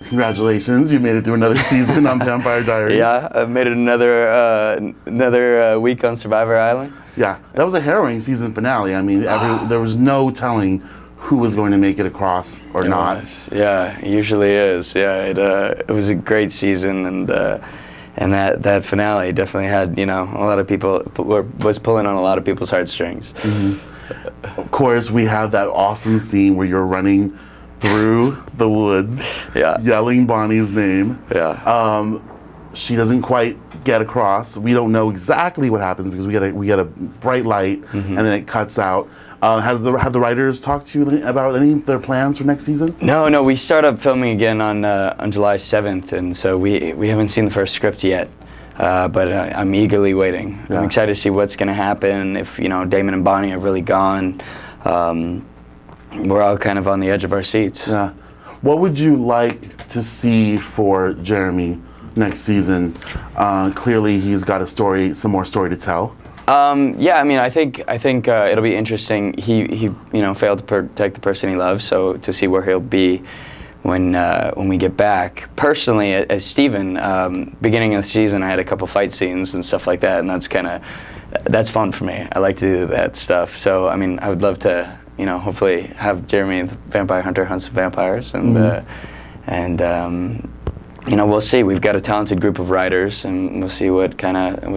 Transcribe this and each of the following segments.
Congratulations, you made it through another season on Vampire Diaries. Yeah, I made it another week on Survivor Island. Yeah, that was a harrowing season finale. I mean, there was no telling who was going to make it across or not. Yeah, it usually is. Yeah, it was a great season, and that finale definitely had, a lot of people was pulling on a lot of people's heartstrings. Mm-hmm. Of course, we have that awesome scene where you're running through the woods, yelling Bonnie's name. Yeah. She doesn't quite get across. We don't know exactly what happens because we get a bright light, and then it cuts out. Have the writers talked to you about any of their plans for next season? No. We start up filming again on July 7th, and so we haven't seen the first script yet. But I'm eagerly waiting. Yeah. I'm excited to see what's going to happen. If Damon and Bonnie are really gone, we're all kind of on the edge of our seats. Yeah. What would you like to see for Jeremy next season? Clearly, he's got some more story to tell. Yeah, I mean, I think it'll be interesting. He failed to protect the person he loves, so to see where he'll be when we get back. Personally, as Steven, beginning of the season, I had a couple fight scenes and stuff like that, and that's fun for me. I like to do that stuff. So, I mean, I would love to, hopefully have Jeremy, the vampire hunter, hunt some vampires, and we'll see. We've got a talented group of writers, and we'll see what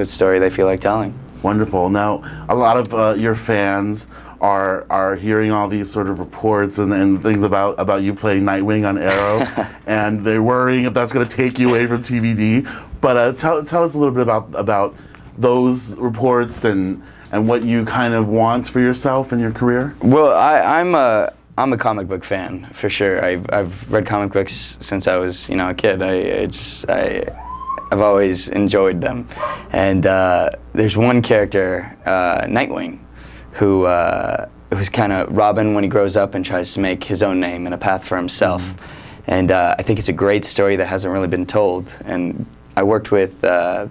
story they feel like telling. Wonderful. Now, a lot of your fans are hearing all these sort of reports and things about you playing Nightwing on Arrow, and they're worrying if that's going to take you away from TVD. But tell us a little bit about those reports and what you kind of want for yourself and your career. Well, I'm a comic book fan for sure. I've read comic books since I was a kid. I've always enjoyed them, and there's one character, Nightwing, who's kind of Robin when he grows up and tries to make his own name and a path for himself. And I think it's a great story that hasn't really been told. And I worked with Greg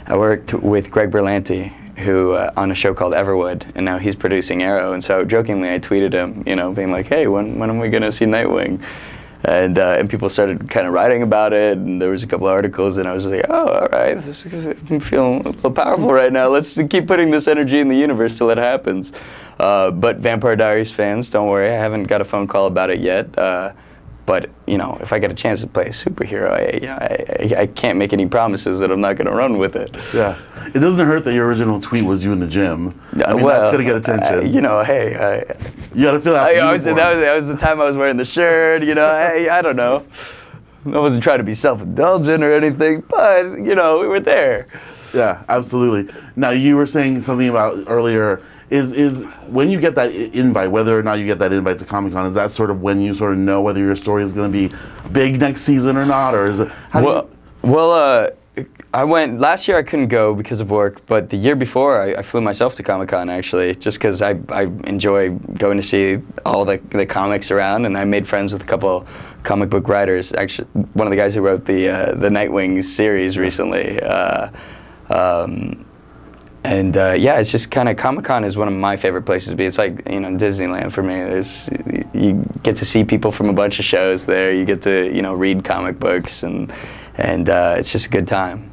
Berlanti, who on a show called Everwood, and now he's producing Arrow. And so jokingly, I tweeted him, being like, "Hey, when are we gonna see Nightwing?" And people started kind of writing about it, and there was a couple articles, and I was like, oh, all right, I'm feeling a little powerful right now. Let's keep putting this energy in the universe till it happens. But Vampire Diaries fans, don't worry, I haven't got a phone call about it yet. But if I get a chance to play a superhero, I can't make any promises that I'm not going to run with it. Yeah, it doesn't hurt that your original tweet was you in the gym. I mean, that's going to get attention. Hey, you got to feel that. That was the time I was wearing the shirt. Hey, I don't know. I wasn't trying to be self-indulgent or anything, but we were there. Yeah, absolutely. Now you were saying something about earlier. Is when you get that invite, whether or not you get that invite to Comic-Con, is that sort of when you sort of know whether your story is going to be big next season or not, or is it? I went last year. I couldn't go because of work, but the year before, I flew myself to Comic-Con actually, just because I enjoy going to see all the comics around, and I made friends with a couple comic book writers. Actually, one of the guys who wrote the Nightwing series recently. It's just kind of Comic-Con is one of my favorite places to be. It's like Disneyland for me. You get to see people from a bunch of shows there. You get to read comic books and it's just a good time.